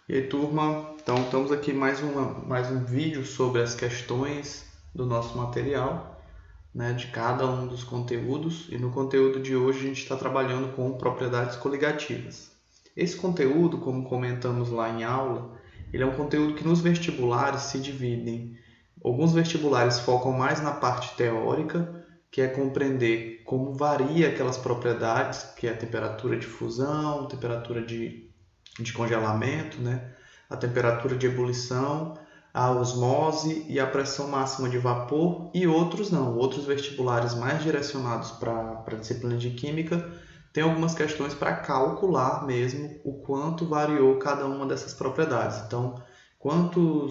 E aí, turma, então estamos aqui mais um vídeo sobre as questões do nosso material, né, de cada um dos conteúdos. E no conteúdo de hoje a gente está trabalhando com propriedades coligativas. Esse conteúdo, como comentamos lá em aula, ele é um conteúdo que nos vestibulares se dividem. Alguns vestibulares focam mais na parte teórica, que é compreender como varia aquelas propriedades, que é a temperatura de fusão, temperatura de congelamento, né? A temperatura de ebulição, a osmose e a pressão máxima de vapor, e outros não. Outros vestibulares mais direcionados para a disciplina de química tem algumas questões para calcular mesmo o quanto variou cada uma dessas propriedades. Então, quanto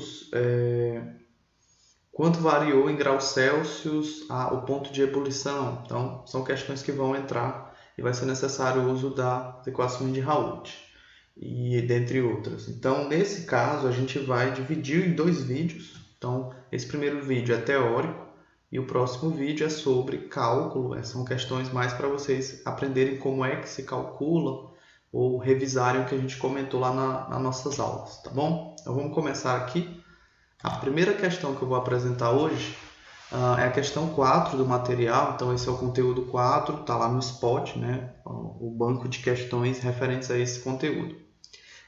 variou em graus Celsius o ponto de ebulição. Então, são questões que vão entrar e vai ser necessário o uso das equações de Raoult e dentre outras. Então, nesse caso, a gente vai dividir em dois vídeos. Então, esse primeiro vídeo é teórico e o próximo vídeo é sobre cálculo. São questões mais para vocês aprenderem como é que se calcula ou revisarem o que a gente comentou lá nas nossas aulas, tá bom? Então, vamos começar aqui. A primeira questão que eu vou apresentar hoje é a questão 4 do material. Então, esse é o conteúdo 4, está lá no Spot, né? O banco de questões referentes a esse conteúdo.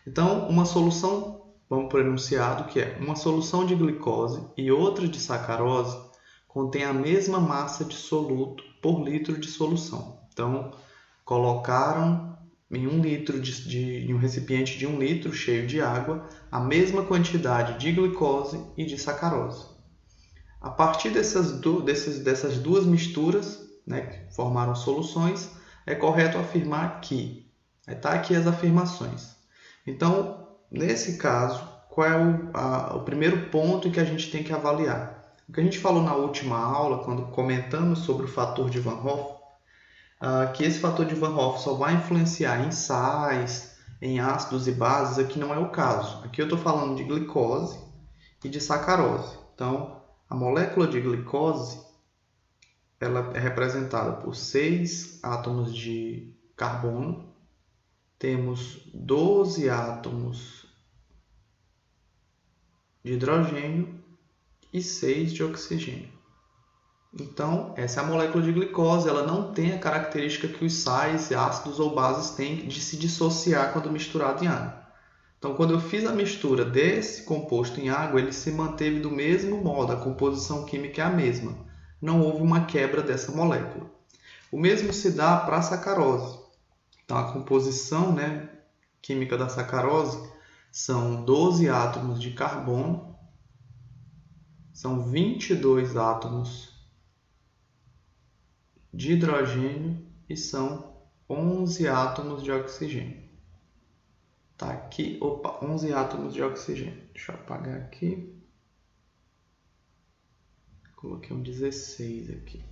Então, uma solução, vamos para o enunciado, que é uma solução de glicose e outra de sacarose contém a mesma massa de soluto por litro de solução. Então, colocaram em em um recipiente de 1 litro cheio de água a mesma quantidade de glicose e de sacarose. A partir dessas duas misturas, né, que formaram soluções, é correto afirmar que... Está aqui as afirmações. Então, nesse caso, qual é o primeiro ponto que a gente tem que avaliar? O que a gente falou na última aula, quando comentamos sobre o fator de Van Hoff, que esse fator de Van Hoff só vai influenciar em sais, em ácidos e bases, aqui não é o caso. Aqui eu estou falando de glicose e de sacarose. Então, a molécula de glicose ela é representada por 6 átomos de carbono, temos 12 átomos de hidrogênio e 6 de oxigênio. Então, essa é a molécula de glicose. Ela não tem a característica que os sais, ácidos ou bases têm de se dissociar quando misturado em água. Então, quando eu fiz a mistura desse composto em água, ele se manteve do mesmo modo, a composição química é a mesma. Não houve uma quebra dessa molécula. O mesmo se dá para a sacarose. Então, a composição, né, química da sacarose são 12 átomos de carbono, são 22 átomos de hidrogênio e são 11 átomos de oxigênio. Tá aqui, 11 átomos de oxigênio. Deixa eu apagar aqui. Coloquei um 16 aqui.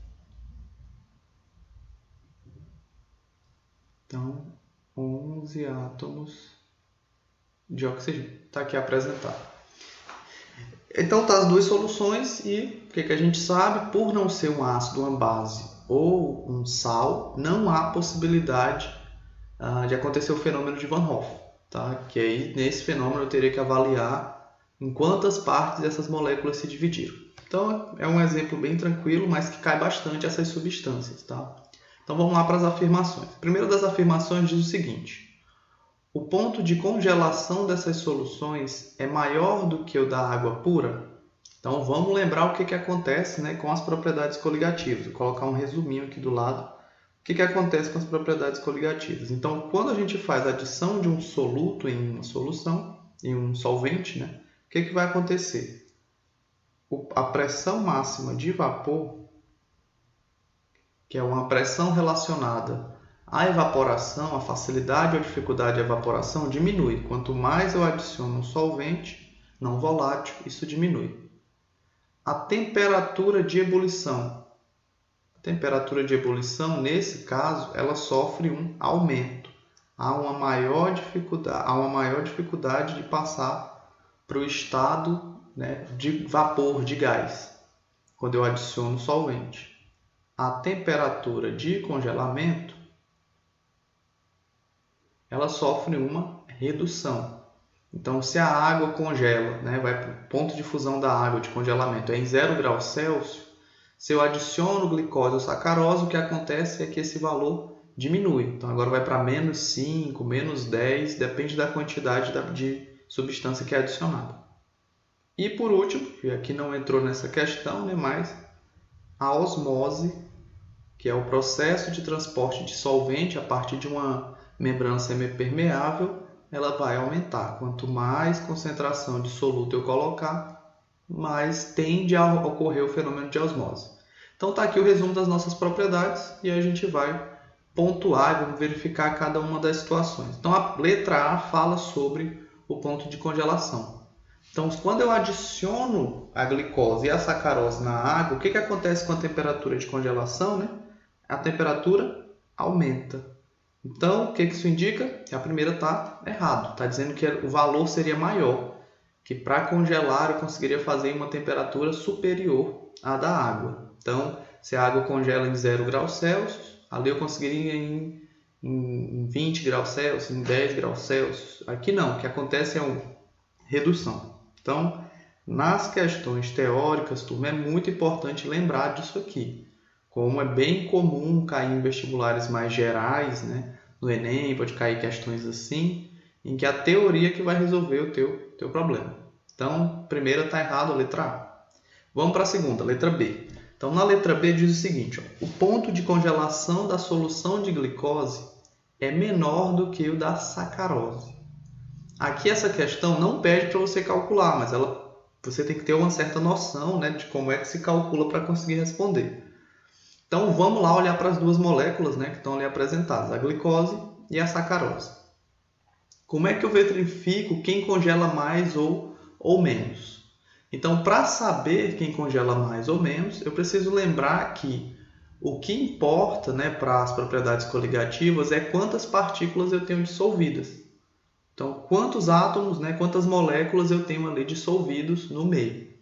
Então, 11 átomos de oxigênio. Está aqui apresentado. Então, tá as duas soluções e o que a gente sabe? Por não ser um ácido, uma base ou um sal, não há possibilidade de acontecer o fenômeno de Van Hoff. Tá? Que aí, nesse fenômeno, eu teria que avaliar em quantas partes essas moléculas se dividiram. Então, é um exemplo bem tranquilo, mas que cai bastante essas substâncias. Tá? Então, vamos lá para as afirmações. A primeira das afirmações diz o seguinte: o ponto de congelação dessas soluções é maior do que o da água pura? Então, vamos lembrar o que acontece, né, com as propriedades coligativas. Vou colocar um resuminho aqui do lado. O que acontece com as propriedades coligativas? Então, quando a gente faz a adição de um soluto em uma solução, em um solvente, né, o que vai acontecer? A pressão máxima de vapor, que é uma pressão relacionada à evaporação, a facilidade ou a dificuldade de evaporação, diminui. Quanto mais eu adiciono um solvente não volátil, isso diminui. A temperatura de ebulição. A temperatura de ebulição, nesse caso, ela sofre um aumento. Há uma maior dificuldade de passar para o estado, né, de vapor, de gás, quando eu adiciono solvente. A temperatura de congelamento ela sofre uma redução. Então, se a água congela, né, vai para o ponto de fusão da água, de congelamento, é em 0 graus Celsius, se eu adiciono glicose ou sacarose, o que acontece é que esse valor diminui. Então, agora vai para menos 5, menos 10, depende da quantidade de substância que é adicionada. E por último, que aqui não entrou nessa questão, né, mas a osmose, que é o processo de transporte de solvente a partir de uma membrana semipermeável, ela vai aumentar. Quanto mais concentração de soluto eu colocar, mais tende a ocorrer o fenômeno de osmose. Então está aqui o resumo das nossas propriedades e a gente vai pontuar e vamos verificar cada uma das situações. Então a letra A fala sobre o ponto de congelação. Então, quando eu adiciono a glicose e a sacarose na água, o que acontece com a temperatura de congelação, né? A temperatura aumenta. Então, o que isso indica? Que a primeira está errado. Está dizendo que o valor seria maior, que para congelar eu conseguiria fazer em uma temperatura superior à da água. Então, se a água congela em 0 graus Celsius, ali eu conseguiria em 20 graus Celsius, em 10 graus Celsius. Aqui não, o que acontece é uma redução. Então, nas questões teóricas, turma, é muito importante lembrar disso aqui. Como é bem comum cair em vestibulares mais gerais, né? No Enem pode cair questões assim, em que a teoria que vai resolver o teu problema. Então, primeira está errado, a letra A. Vamos para a segunda, letra B. Então, na letra B diz o seguinte, ó, o ponto de congelação da solução de glicose é menor do que o da sacarose. Aqui essa questão não pede para você calcular, mas você tem que ter uma certa noção, né, de como é que se calcula para conseguir responder. Então, vamos lá olhar para as duas moléculas, né, que estão ali apresentadas, a glicose e a sacarose. Como é que eu verifico quem congela mais ou menos? Então, para saber quem congela mais ou menos, eu preciso lembrar que o que importa, né, para as propriedades coligativas é quantas partículas eu tenho dissolvidas. Então, quantos átomos, né, quantas moléculas eu tenho ali dissolvidos no meio.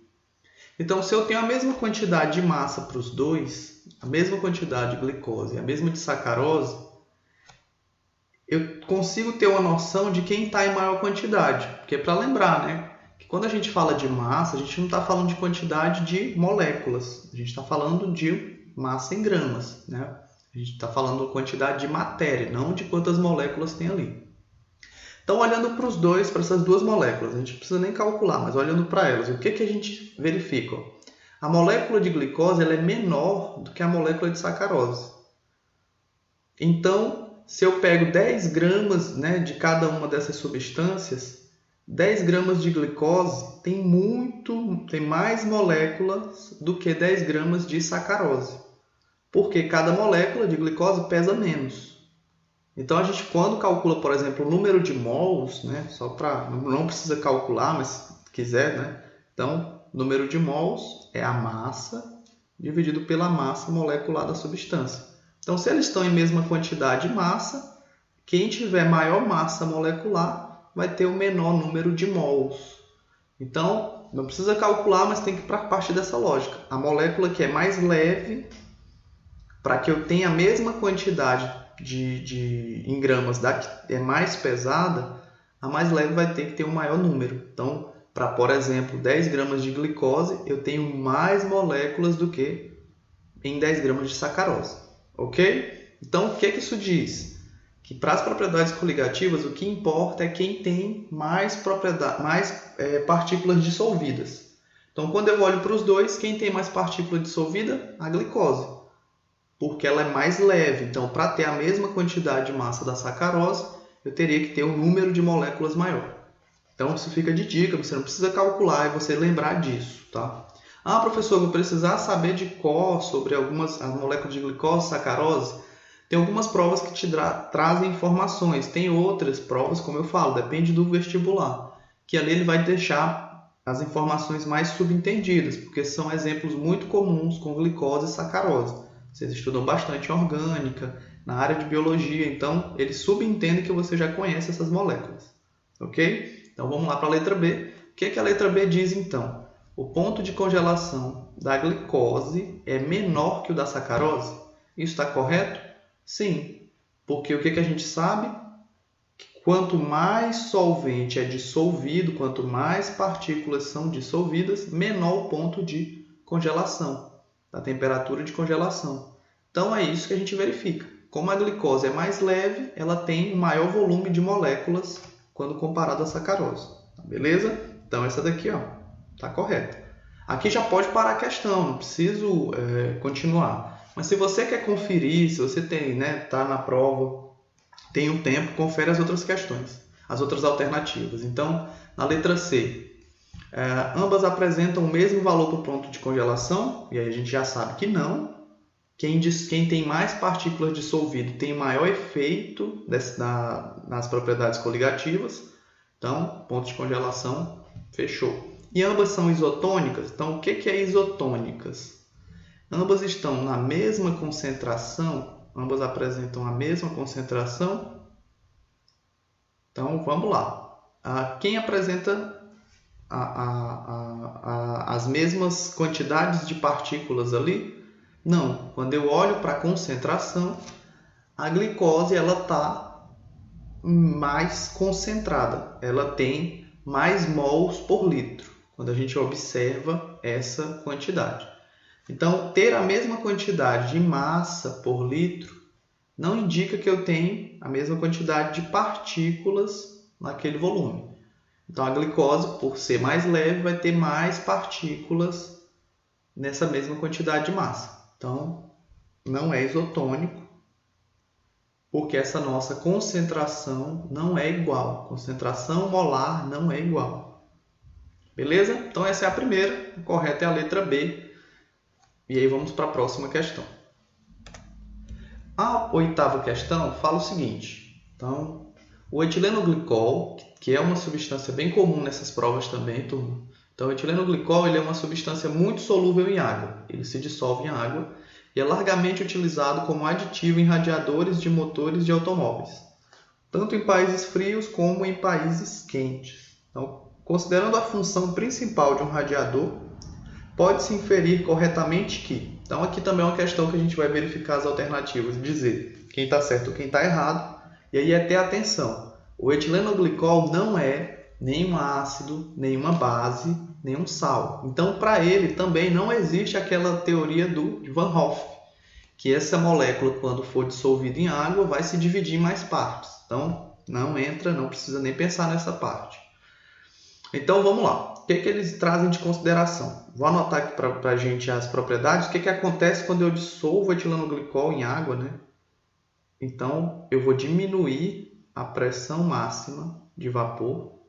Então, se eu tenho a mesma quantidade de massa para os dois, a mesma quantidade de glicose e a mesma de sacarose, eu consigo ter uma noção de quem está em maior quantidade. Porque para lembrar, né, que quando a gente fala de massa, a gente não está falando de quantidade de moléculas. A gente está falando de massa em gramas, né? A gente está falando de quantidade de matéria, não de quantas moléculas tem ali. Então, olhando para os dois, para essas duas moléculas, a gente não precisa nem calcular, mas olhando para elas, o que a gente verifica? A molécula de glicose ela é menor do que a molécula de sacarose. Então, se eu pego 10 gramas, né, de cada uma dessas substâncias, 10 gramas de glicose tem mais moléculas do que 10 gramas de sacarose. Porque cada molécula de glicose pesa menos. Então, a gente, quando calcula, por exemplo, o número de mols, né, só para não precisa calcular, mas se quiser, né? Então, o número de mols é a massa dividido pela massa molecular da substância. Então, se eles estão em mesma quantidade de massa, quem tiver maior massa molecular vai ter o menor número de mols. Então, não precisa calcular, mas tem que ir para a parte dessa lógica. A molécula que é mais leve, para que eu tenha a mesma quantidade em gramas da que é mais pesada, a mais leve vai ter que ter um maior número. Então, para, por exemplo, 10 gramas de glicose, eu tenho mais moléculas do que em 10 gramas de sacarose. Ok? Então, o que isso diz? Que para as propriedades coligativas, o que importa é quem tem mais partículas dissolvidas. Então, quando eu olho para os dois, quem tem mais partícula dissolvida? A glicose. Porque ela é mais leve. Então, para ter a mesma quantidade de massa da sacarose, eu teria que ter um número de moléculas maior. Então, isso fica de dica, você não precisa calcular, é você lembrar disso, tá? Ah, professor, eu vou precisar saber de cor sobre as moléculas de glicose, sacarose. Tem algumas provas que te trazem informações. Tem outras provas, como eu falo, depende do vestibular, que ali ele vai deixar as informações mais subentendidas, porque são exemplos muito comuns com glicose e sacarose. Vocês estudam bastante orgânica, na área de biologia, então eles subentendem que você já conhece essas moléculas. Ok? Então vamos lá para a letra B. O que a letra B diz então? O ponto de congelação da glicose é menor que o da sacarose? Isso está correto? Sim, porque o que a gente sabe? Que quanto mais solvente é dissolvido, quanto mais partículas são dissolvidas, menor o ponto de congelação, a temperatura de congelação. Então é isso que a gente verifica. Como a glicose é mais leve, ela tem um maior volume de moléculas quando comparado à sacarose. Beleza? Então essa daqui está correta. Aqui já pode parar a questão, não preciso continuar. Mas se você quer conferir, se você tem, tá na prova, tem um tempo, confere as outras questões, as outras alternativas. Então, na letra C, ambas apresentam o mesmo valor para o ponto de congelação, e aí a gente já sabe que não. Quem tem mais partículas dissolvidas tem maior efeito nas propriedades coligativas. Então, ponto de congelação, fechou. E ambas são isotônicas. Então, o que é isotônicas? Ambas estão na mesma concentração, ambas apresentam a mesma concentração. Então, vamos lá. Quem apresenta as mesmas quantidades de partículas ali? Não. Quando eu olho para a concentração, a glicose está mais concentrada. Ela tem mais mols por litro, quando a gente observa essa quantidade. Então, ter a mesma quantidade de massa por litro não indica que eu tenho a mesma quantidade de partículas naquele volume. Então, a glicose, por ser mais leve, vai ter mais partículas nessa mesma quantidade de massa. Então, não é isotônico, porque essa nossa concentração não é igual. Concentração molar não é igual. Beleza? Então, essa é a primeira. A correta é a letra B. E aí, vamos para a próxima questão. A oitava questão fala o seguinte. Então, o etilenoglicol, que é uma substância bem comum nessas provas também, turma. Então, o etilenoglicol ele é uma substância muito solúvel em água. Ele se dissolve em água e é largamente utilizado como aditivo em radiadores de motores de automóveis, tanto em países frios como em países quentes. Então, considerando a função principal de um radiador, pode-se inferir corretamente que... Então, aqui também é uma questão que a gente vai verificar as alternativas, dizer quem está certo ou quem está errado, e aí é ter atenção. O etilenoglicol não é nenhum ácido, nenhuma base, nenhum sal. Então, para ele também não existe aquela teoria de Van Hoff, que essa molécula, quando for dissolvida em água, vai se dividir em mais partes. Então, não entra, não precisa nem pensar nessa parte. Então, vamos lá. O que eles trazem de consideração? Vou anotar aqui para a gente as propriedades. O que acontece quando eu dissolvo etilenoglicol em água, né? Então, eu vou diminuir a pressão máxima de vapor.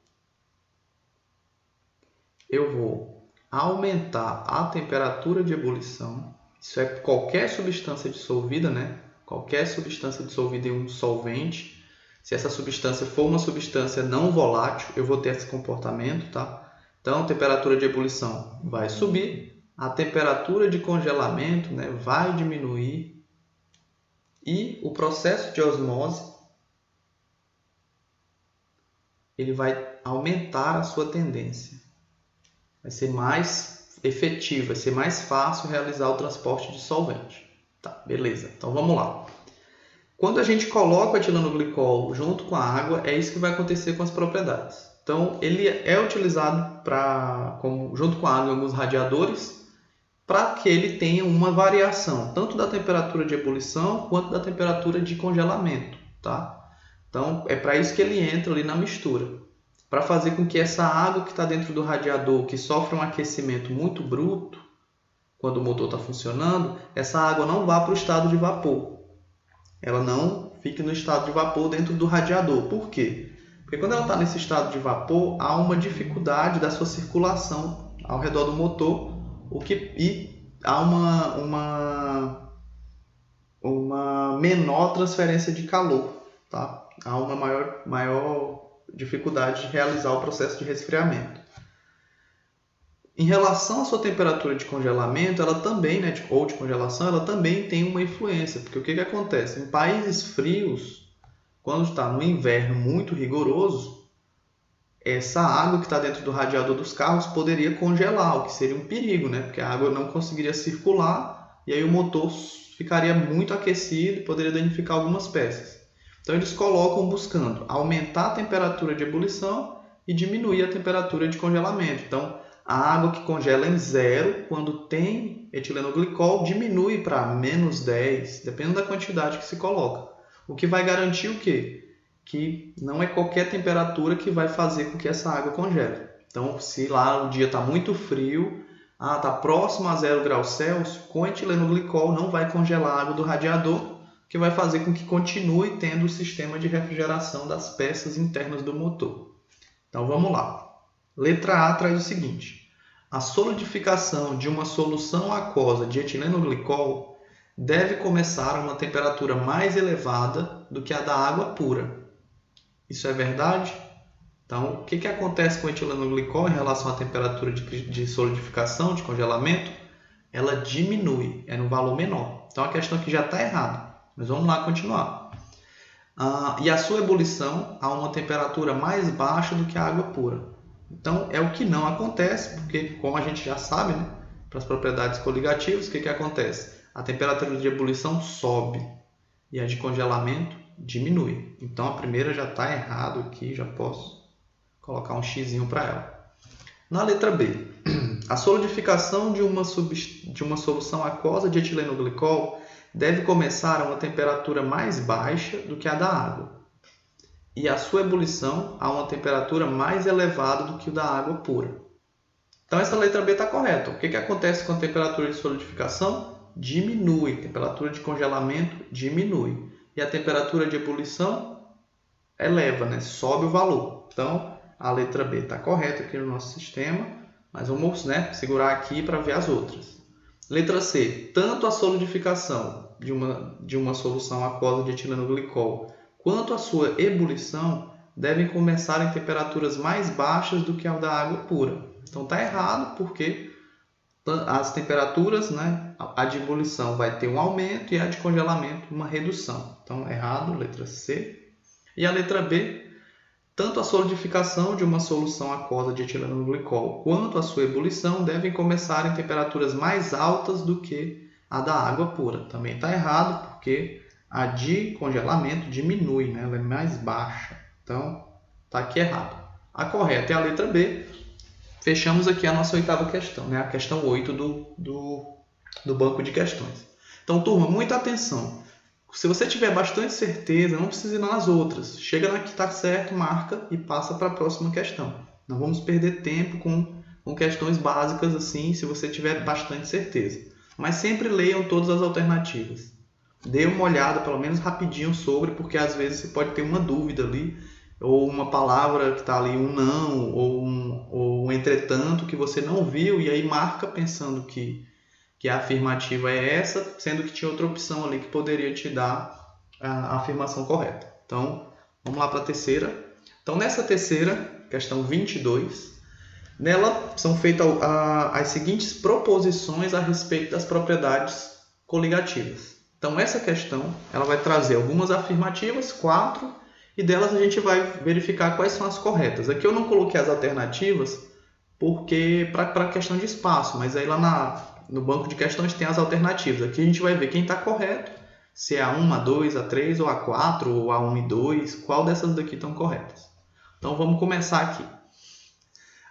Eu vou aumentar a temperatura de ebulição. Isso é qualquer substância dissolvida, né? Qualquer substância dissolvida em um solvente. Se essa substância for uma substância não volátil, eu vou ter esse comportamento, tá? Então, a temperatura de ebulição vai subir, a temperatura de congelamento, né, vai diminuir e o processo de osmose ele vai aumentar a sua tendência. Vai ser mais efetivo, vai ser mais fácil realizar o transporte de solvente. Tá, beleza. Então, vamos lá. Quando a gente coloca o etilenoglicol junto com a água, é isso que vai acontecer com as propriedades. Então, ele é utilizado junto com a água em alguns radiadores para que ele tenha uma variação, tanto da temperatura de ebulição quanto da temperatura de congelamento. Tá? Então, é para isso que ele entra ali na mistura, para fazer com que essa água que está dentro do radiador, que sofre um aquecimento muito bruto, quando o motor está funcionando, essa água não vá para o estado de vapor. Ela não fique no estado de vapor dentro do radiador. Por quê? Porque quando ela está nesse estado de vapor, há uma dificuldade da sua circulação ao redor do motor, e há uma menor transferência de calor. Tá? Há uma maior dificuldade de realizar o processo de resfriamento. Em relação à sua temperatura de congelamento, ela também, ou de congelação, ela também tem uma influência. Porque o que acontece? Em países frios, quando está no inverno muito rigoroso, essa água que está dentro do radiador dos carros poderia congelar, o que seria um perigo, né? Porque a água não conseguiria circular e aí o motor ficaria muito aquecido e poderia danificar algumas peças. Então eles colocam buscando aumentar a temperatura de ebulição e diminuir a temperatura de congelamento. Então a água que congela em 0, quando tem etilenoglicol, diminui para menos 10, dependendo da quantidade que se coloca. O que vai garantir o quê? Que não é qualquer temperatura que vai fazer com que essa água congele. Então, se lá o dia está muito frio, está próximo a 0 graus Celsius, com etilenoglicol não vai congelar a água do radiador, que vai fazer com que continue tendo o sistema de refrigeração das peças internas do motor. Então, vamos lá. Letra A traz o seguinte: a solidificação de uma solução aquosa de etilenoglicol deve começar a uma temperatura mais elevada do que a da água pura. Isso é verdade? Então, o que acontece com o etilenoglicol em relação à temperatura de solidificação, de congelamento? Ela diminui, é no valor menor. Então, a questão aqui já está errada, mas vamos lá continuar. E a sua ebulição a uma temperatura mais baixa do que a água pura. Então, é o que não acontece, porque, como a gente já sabe, né, para as propriedades coligativas, o que acontece? A temperatura de ebulição sobe e a de congelamento diminui. Então, a primeira já está errado aqui, já posso colocar um xizinho para ela. Na letra B, a solidificação de uma solução aquosa de etilenoglicol deve começar a uma temperatura mais baixa do que a da água e a sua ebulição a uma temperatura mais elevada do que a da água pura. Então, essa letra B está correta. O que acontece com a temperatura de solidificação? Diminui. A temperatura de congelamento diminui. E a temperatura de ebulição eleva, né? Sobe o valor. Então, a letra B está correta aqui no nosso sistema, mas vamos, né, segurar aqui para ver as outras. Letra C. Tanto a solidificação de uma solução aquosa de etilenoglicol quanto a sua ebulição devem começar em temperaturas mais baixas do que a da água pura. Então está errado, porque as temperaturas, né, a de ebulição vai ter um aumento e a de congelamento uma redução. Então, errado, letra C. E a letra B. Tanto a solidificação de uma solução aquosa de etilenoglicol quanto a sua ebulição devem começar em temperaturas mais altas do que a da água pura. Também está errado, porque a de congelamento diminui, né? Ela é mais baixa. Então, está aqui errado. A correta é a letra B. Fechamos aqui a nossa 8ª questão, né? A questão 8 do banco de questões. Então, turma, muita atenção. Se você tiver bastante certeza, não precisa ir nas outras. Chega na que está certo, marca e passa para a próxima questão. Não vamos perder tempo com questões básicas assim, se você tiver bastante certeza. Mas sempre leiam todas as alternativas. Dê uma olhada, pelo menos rapidinho, sobre, porque às vezes você pode ter uma dúvida ali, ou uma palavra que está ali, um não, ou um entretanto, que você não viu, e aí marca pensando que a afirmativa é essa, sendo que tinha outra opção ali que poderia te dar a afirmação correta. Então, vamos lá para a terceira. Então, nessa terceira, questão 22, nela são feitas as seguintes proposições a respeito das propriedades coligativas. Então, essa questão ela vai trazer algumas afirmativas, 4, e delas a gente vai verificar quais são as corretas. Aqui eu não coloquei as alternativas porque para a questão de espaço, mas aí lá no banco de questões tem as alternativas. Aqui a gente vai ver quem está correto, se é a 1, a 2, a 3, ou a 4, ou a 1 e 2, qual dessas daqui estão corretas. Então vamos começar aqui.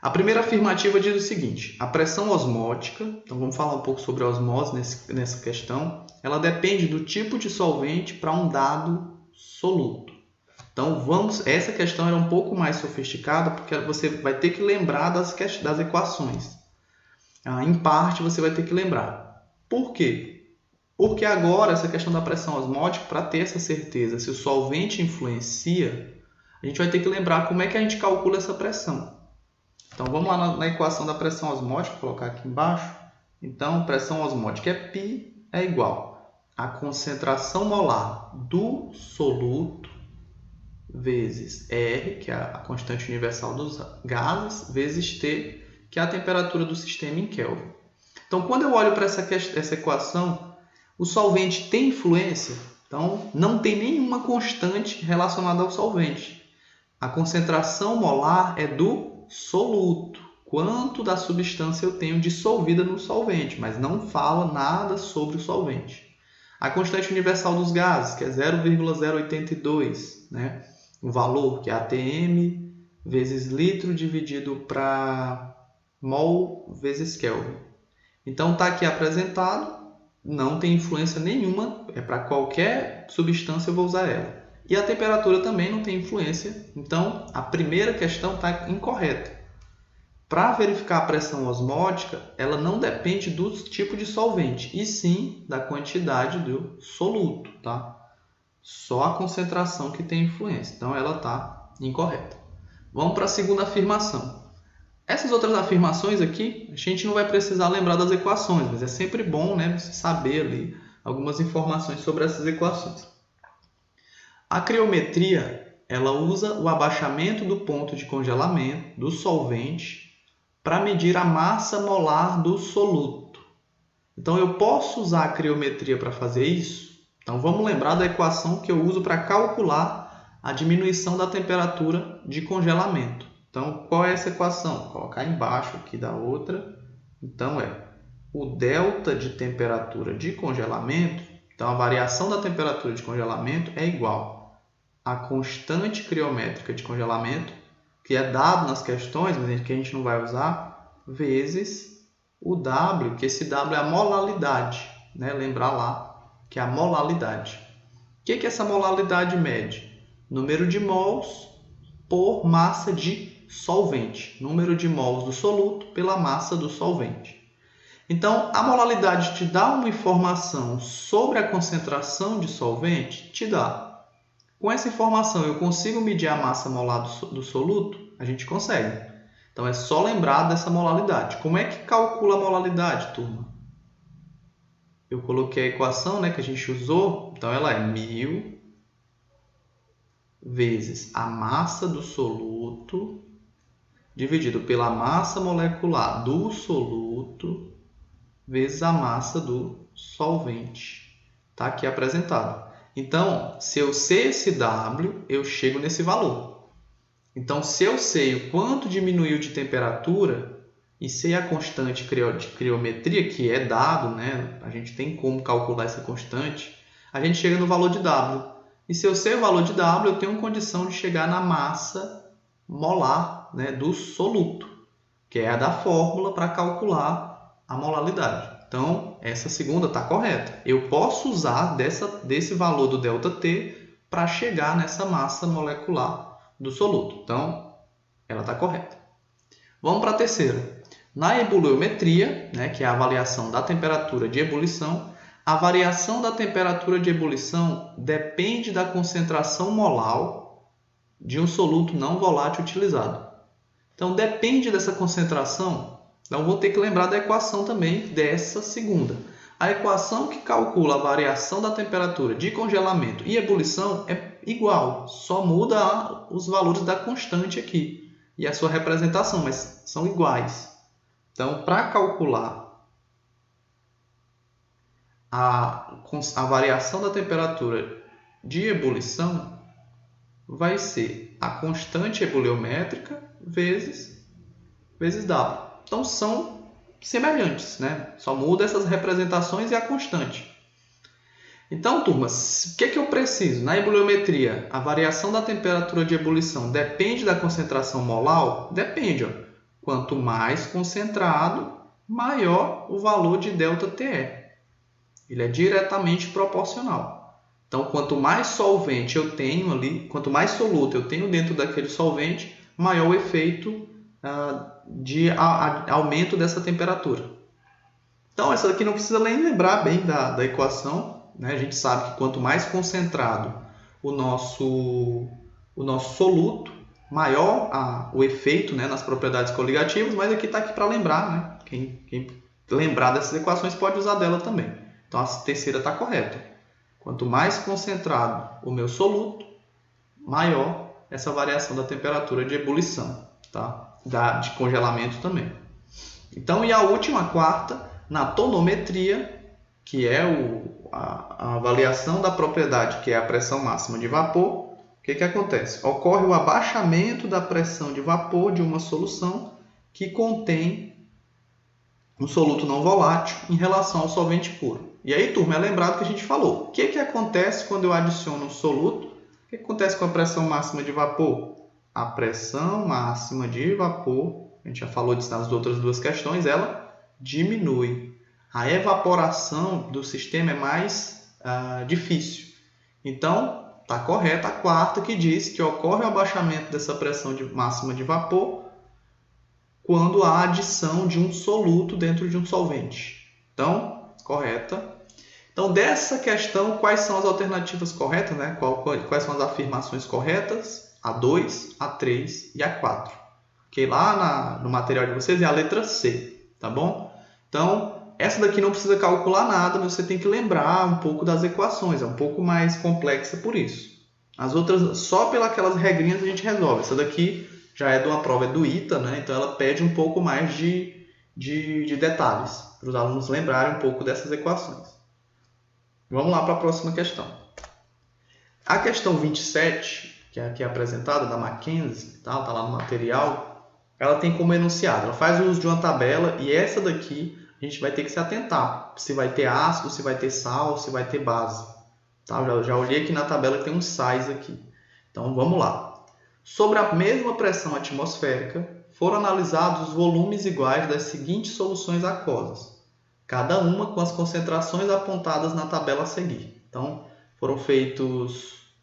A primeira afirmativa diz o seguinte: a pressão osmótica, então vamos falar um pouco sobre a osmose nessa questão, ela depende do tipo de solvente para um dado soluto. Então essa questão era um pouco mais sofisticada, porque você vai ter que lembrar das equações. Em parte você vai ter que lembrar. Por quê? Porque agora essa questão da pressão osmótica, para ter essa certeza se o solvente influencia, a gente vai ter que lembrar como é que a gente calcula essa pressão. Então vamos lá na equação da pressão osmótica, vou colocar aqui embaixo. Então pressão osmótica é π é igual a concentração molar do soluto vezes R, que é a constante universal dos gases, vezes T, que é a temperatura do sistema em Kelvin. Então, quando eu olho para essa equação, o solvente tem influência? Então, não tem nenhuma constante relacionada ao solvente. A concentração molar é do soluto. Quanto da substância eu tenho dissolvida no solvente, mas não fala nada sobre o solvente. A constante universal dos gases, que é 0,082, né? O valor, que é ATM vezes litro dividido para mol vezes Kelvin. Então, está aqui apresentado, não tem influência nenhuma, é para qualquer substância eu vou usar ela. E a temperatura também não tem influência, então a primeira questão está incorreta. Para verificar a pressão osmótica, ela não depende do tipo de solvente, e sim da quantidade do soluto, tá? Só a concentração que tem influência, então ela está incorreta. Vamos para a segunda afirmação. Essas outras afirmações aqui, a gente não vai precisar lembrar das equações, mas é sempre bom, né, você saber ali algumas informações sobre essas equações. A criometria, ela usa o abaixamento do ponto de congelamento do solvente para medir a massa molar do soluto. Então, eu posso usar a criometria para fazer isso? Então, vamos lembrar da equação que eu uso para calcular a diminuição da temperatura de congelamento. Então, qual é essa equação? Vou colocar embaixo aqui da outra. Então, é o delta de temperatura de congelamento. Então, a variação da temperatura de congelamento é igual à constante criométrica de congelamento, que é dado nas questões, mas que a gente não vai usar, vezes o W, que esse W é a molalidade, né? Lembrar lá que é a molalidade. O que essa molalidade mede? Número de mols por massa de solvente. Número de mols do soluto pela massa do solvente. Então, a molalidade te dá uma informação sobre a concentração de solvente? Te dá. Com essa informação, eu consigo medir a massa molar do soluto? A gente consegue. Então, é só lembrar dessa molalidade. Como é que calcula a molalidade, turma? Eu coloquei a equação, né, que a gente usou. Então, ela é 1000 vezes a massa do soluto dividido pela massa molecular do soluto vezes a massa do solvente. Está aqui apresentado. Então, se eu sei esse W, eu chego nesse valor. Então, se eu sei o quanto diminuiu de temperatura e sei a constante de criometria, que é dado, né? A gente tem como calcular essa constante, a gente chega no valor de W. E se eu sei o valor de W, eu tenho condição de chegar na massa molar, né, do soluto, que é a da fórmula para calcular a molalidade. Então, essa segunda está correta. Eu posso usar desse valor do ΔT para chegar nessa massa molecular do soluto. Então, ela está correta. Vamos para a terceira. Na ebuliometria, né, que é a avaliação da temperatura de ebulição, a variação da temperatura de ebulição depende da concentração molar de um soluto não volátil utilizado. Então, depende dessa concentração. Então, vou ter que lembrar da equação também dessa segunda. A equação que calcula a variação da temperatura de congelamento e ebulição é igual, só muda os valores da constante aqui e a sua representação, mas são iguais. Então, para calcular a variação da temperatura de ebulição, vai ser a constante ebuliométrica vezes W. Então, são semelhantes, né? Só muda essas representações e a constante. Então, turmas, o que eu preciso? Na ebuliometria, a variação da temperatura de ebulição depende da concentração molar? Depende. Ó. Quanto mais concentrado, maior o valor de ΔTE. Ele é diretamente proporcional. Então, quanto mais solvente eu tenho ali, quanto mais soluto eu tenho dentro daquele solvente, maior o efeito de aumento dessa temperatura. Então, essa daqui não precisa nem lembrar bem da equação, né? A gente sabe que quanto mais concentrado o nosso soluto, maior o efeito, né, nas propriedades coligativas, mas aqui está aqui para lembrar, né? Quem lembrar dessas equações pode usar dela também. Então, a terceira está correta. Quanto mais concentrado o meu soluto, maior essa variação da temperatura de ebulição, tá? De congelamento também. Então, e a última, a quarta, na tonometria, que é a avaliação da propriedade, que é a pressão máxima de vapor, o que acontece? Ocorre o abaixamento da pressão de vapor de uma solução que contém um soluto não volátil em relação ao solvente puro. E aí, turma, é lembrado que a gente falou. O que acontece quando eu adiciono um soluto? O que acontece com a pressão máxima de vapor? A pressão máxima de vapor, a gente já falou disso nas outras duas questões, ela diminui. A evaporação do sistema é mais difícil. Então, está correta a quarta, que diz que ocorre o abaixamento dessa pressão máxima de vapor quando há adição de um soluto dentro de um solvente. Então, correta. Então, dessa questão, quais são as alternativas corretas, né? Quais são as afirmações corretas? A 2, a 3 e a 4. Ok? Lá no material de vocês é a letra C, tá bom? Então, essa daqui não precisa calcular nada, mas você tem que lembrar um pouco das equações. É um pouco mais complexa por isso. As outras, só pelas regrinhas a gente resolve. Essa daqui já é de uma prova, é do ITA, né? Então ela pede um pouco mais de detalhes, para os alunos lembrarem um pouco dessas equações. Vamos lá para a próxima questão. A questão 27, que é aqui apresentada, da Mackenzie, tá lá no material, ela tem como enunciado, ela faz uso de uma tabela e essa daqui a gente vai ter que se atentar, se vai ter ácido, se vai ter sal, se vai ter base. Tá? Eu já olhei aqui na tabela que tem uns sais aqui. Então vamos lá. Sobre a mesma pressão atmosférica, foram analisados os volumes iguais das seguintes soluções aquosas, cada uma com as concentrações apontadas na tabela a seguir. Então, foram feitos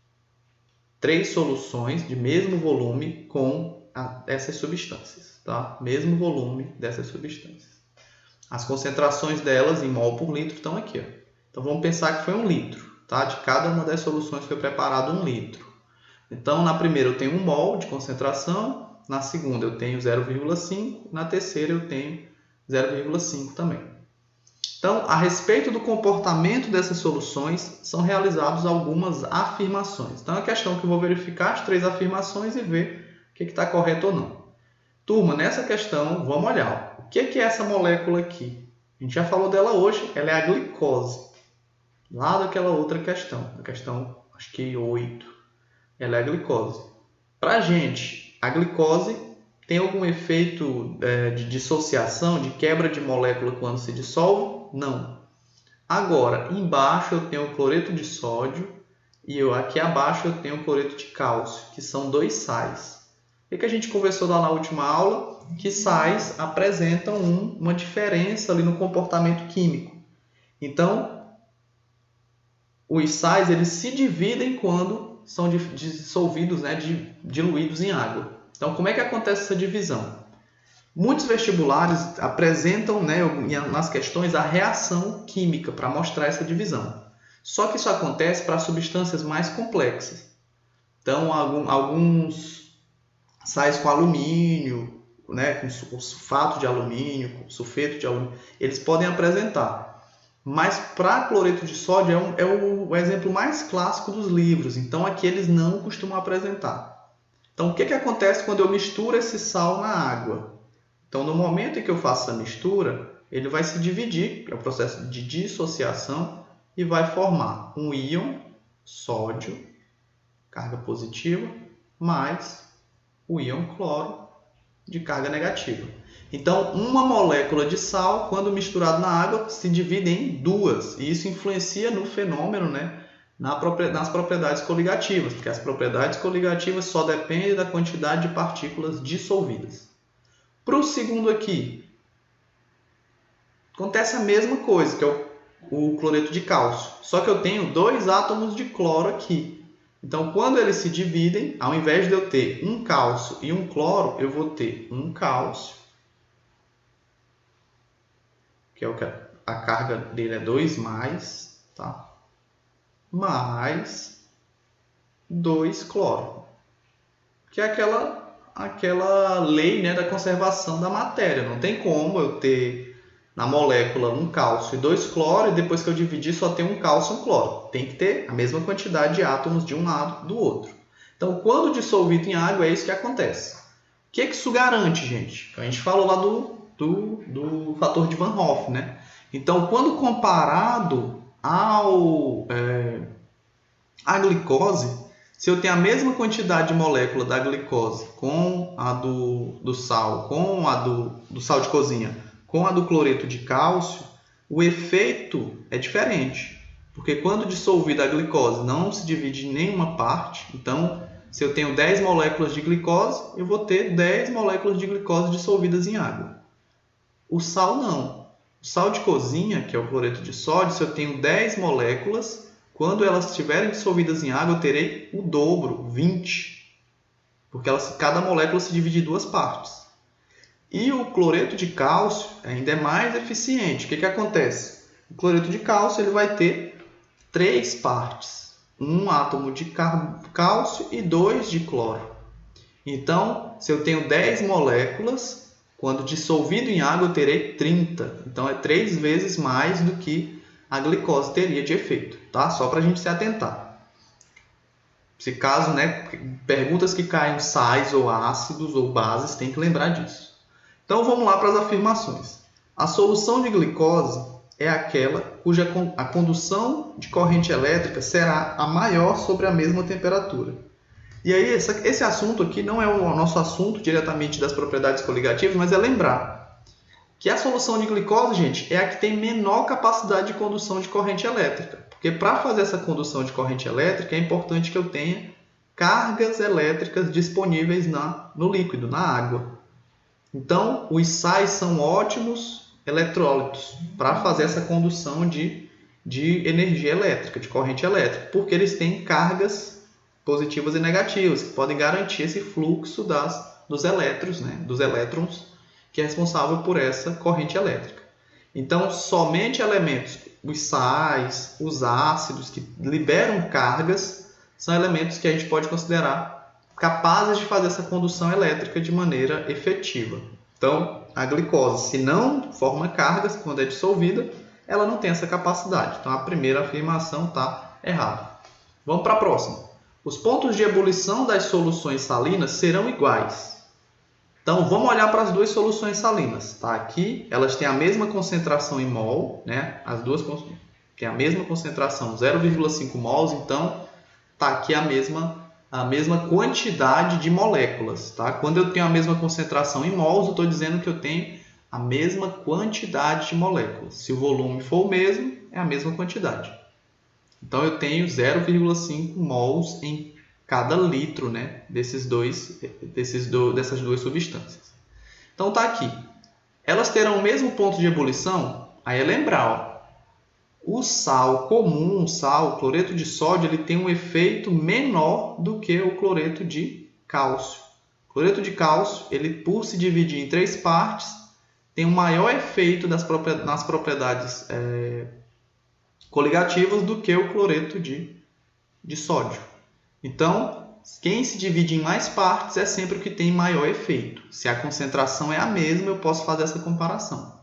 3 soluções de mesmo volume com essas substâncias, tá? Mesmo volume dessas substâncias. As concentrações delas em mol por litro estão aqui, ó. Então, vamos pensar que foi 1 litro, tá? De cada uma das soluções foi preparado 1 litro. Então, na primeira eu tenho 1 mol de concentração, na segunda eu tenho 0,5, na terceira eu tenho 0,5 também. Então, a respeito do comportamento dessas soluções, são realizadas algumas afirmações. Então, é a questão que eu vou verificar as 3 afirmações e ver o que está correto ou não. Turma, nessa questão, vamos olhar. O que é essa molécula aqui? A gente já falou dela hoje, ela é a glicose. Lá daquela outra questão, a questão, acho que 8. Ela é a glicose. Para a gente, a glicose tem algum efeito de dissociação, de quebra de molécula quando se dissolve? Não. Agora, embaixo eu tenho o cloreto de sódio e aqui abaixo eu tenho o cloreto de cálcio, que são 2 sais. O que a gente conversou lá na última aula? Que sais apresentam uma diferença ali no comportamento químico. Então, os sais eles se dividem quando são dissolvidos, né, diluídos em água. Então, como é que acontece essa divisão? Muitos vestibulares apresentam, né, nas questões a reação química para mostrar essa divisão. Só que isso acontece para substâncias mais complexas. Então, alguns sais com alumínio, né, com sulfato de alumínio, com sulfeto de alumínio, eles podem apresentar. Mas para cloreto de sódio é o exemplo mais clássico dos livros. Então, aqui eles não costumam apresentar. Então, o que acontece quando eu misturo esse sal na água? Então, no momento em que eu faço essa mistura, ele vai se dividir, é o processo de dissociação, e vai formar um íon sódio, carga positiva, mais o íon cloro, de carga negativa. Então, uma molécula de sal, quando misturada na água, se divide em 2. E isso influencia no fenômeno, né, nas propriedades coligativas, porque as propriedades coligativas só dependem da quantidade de partículas dissolvidas. Para o segundo aqui, acontece a mesma coisa, que é o cloreto de cálcio. Só que eu tenho 2 átomos de cloro aqui. Então, quando eles se dividem, ao invés de eu ter um cálcio e um cloro, eu vou ter um cálcio, que é o que a carga dele é 2+, tá? Mais 2 cloro, que é aquela lei, né, da conservação da matéria. Não tem como eu ter na molécula um cálcio e 2 cloro, e depois que eu dividir só tem um cálcio e um cloro. Tem que ter a mesma quantidade de átomos de um lado do outro. Então, quando dissolvido em água, é isso que acontece. O que isso garante, gente? A gente falou lá do fator de Van Hoff, né? Então, quando comparado à glicose, se eu tenho a mesma quantidade de molécula da glicose com a do sal, com a do sal de cozinha, com a do cloreto de cálcio, O efeito é diferente, porque quando dissolvida a glicose não se divide em nenhuma parte, então se eu tenho 10 moléculas de glicose, eu vou ter 10 moléculas de glicose dissolvidas em água. O sal não. O sal de cozinha, que é o cloreto de sódio, se eu tenho 10 moléculas, quando elas estiverem dissolvidas em água, eu terei o dobro, 20, porque cada molécula se divide em duas partes. E o cloreto de cálcio ainda é mais eficiente. O que acontece? O cloreto de cálcio ele vai ter 3 partes. Um átomo de cálcio e 2 de cloro. Então, se eu tenho 10 moléculas, quando dissolvido em água eu terei 30. Então, é 3 vezes mais do que a glicose teria de efeito. Tá? Só para a gente se atentar. Se caso, perguntas que caem sais ou ácidos ou bases, tem que lembrar disso. Então, vamos lá para as afirmações. A solução de glicose é aquela cuja a condução de corrente elétrica será a maior sobre a mesma temperatura. E aí, esse assunto aqui não é o nosso assunto diretamente das propriedades coligativas, mas é lembrar que a solução de glicose, gente, é a que tem menor capacidade de condução de corrente elétrica. Porque para fazer essa condução de corrente elétrica, é importante que eu tenha cargas elétricas disponíveis no líquido, na água. Então, os sais são ótimos eletrólitos para fazer essa condução de energia elétrica, de corrente elétrica, porque eles têm cargas positivas e negativas, que podem garantir esse fluxo dos elétrons, dos elétrons, que é responsável por essa corrente elétrica. Então, somente elementos, os sais, os ácidos, que liberam cargas, são elementos que a gente pode considerar capazes de fazer essa condução elétrica de maneira efetiva. Então, a glicose, se não forma cargas, quando é dissolvida, ela não tem essa capacidade. Então, a primeira afirmação está errada. Vamos para a próxima. Os pontos de ebulição das soluções salinas serão iguais. Então, vamos olhar para as duas soluções salinas. Tá? Aqui, elas têm a mesma concentração em mol, As duas têm a mesma concentração, 0,5 mols, então está aqui a mesma quantidade de moléculas. Tá? Quando eu tenho a mesma concentração em mols, eu estou dizendo que eu tenho a mesma quantidade de moléculas. Se o volume for o mesmo, é a mesma quantidade. Então, eu tenho 0,5 mols em cada litro dessas duas substâncias. Então, está aqui. Elas terão o mesmo ponto de ebulição? Aí é lembrar, o sal comum, o cloreto de sódio, ele tem um efeito menor do que o cloreto de cálcio. O cloreto de cálcio, ele, por se dividir em 3 partes, tem um maior efeito nas propriedades coligativas do que o cloreto de sódio. Então, quem se divide em mais partes é sempre o que tem maior efeito. Se a concentração é a mesma, eu posso fazer essa comparação.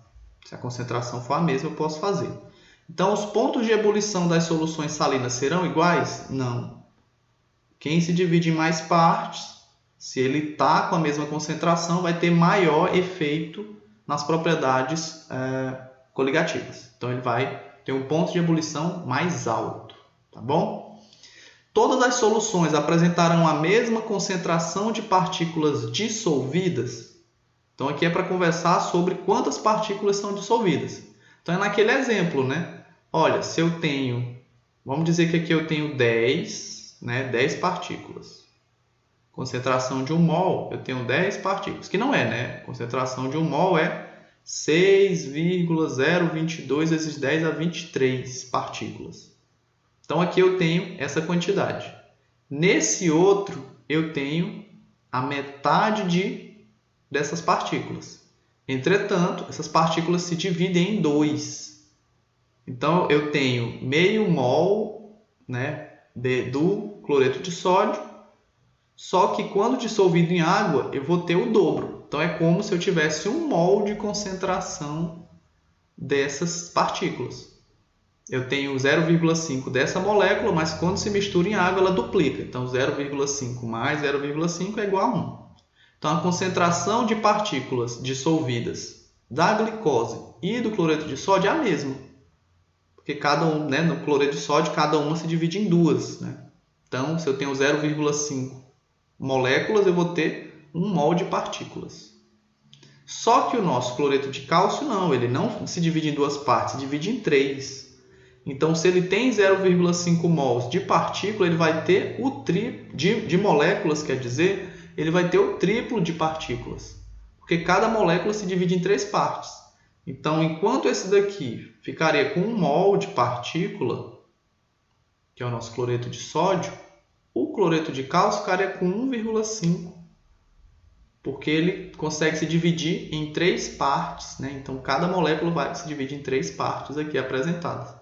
Se a concentração for a mesma, eu posso fazer. Então, os pontos de ebulição das soluções salinas serão iguais? Não. Quem se divide em mais partes, se ele está com a mesma concentração, vai ter maior efeito nas propriedades coligativas. Então, ele vai ter um ponto de ebulição mais alto. Tá bom? Todas as soluções apresentarão a mesma concentração de partículas dissolvidas. Então, aqui é para conversar sobre quantas partículas são dissolvidas. Então, é naquele exemplo, Olha, se eu tenho, vamos dizer que aqui eu tenho 10 partículas. Concentração de 1 mol, eu tenho 10 partículas, que não é, Concentração de 1 mol é 6,022 vezes 10 a 23 partículas. Então, aqui eu tenho essa quantidade. Nesse outro, eu tenho a metade dessas partículas. Entretanto, essas partículas se dividem em 2. Então, eu tenho meio mol do cloreto de sódio, só que quando dissolvido em água, eu vou ter o dobro. Então, é como se eu tivesse 1 mol de concentração dessas partículas. Eu tenho 0,5 dessa molécula, mas quando se mistura em água, ela duplica. Então, 0,5 mais 0,5 é igual a 1. Então, a concentração de partículas dissolvidas da glicose e do cloreto de sódio é a mesma. Porque cada um, no cloreto de sódio, cada uma se divide em 2. Então, se eu tenho 0,5 moléculas, eu vou ter 1 mol de partículas. Só que o nosso cloreto de cálcio não, ele não se divide em duas partes, se divide em três. Então, se ele tem 0,5 mols de partícula, ele vai ter o triplo de moléculas, quer dizer, ele vai ter o triplo de partículas, porque cada molécula se divide em três partes. Então, enquanto esse daqui ficaria com 1 mol de partícula, que é o nosso cloreto de sódio, o cloreto de cálcio ficaria com 1,5, porque ele consegue se dividir em três partes, né? Então, cada molécula vai se dividir em três partes aqui apresentadas.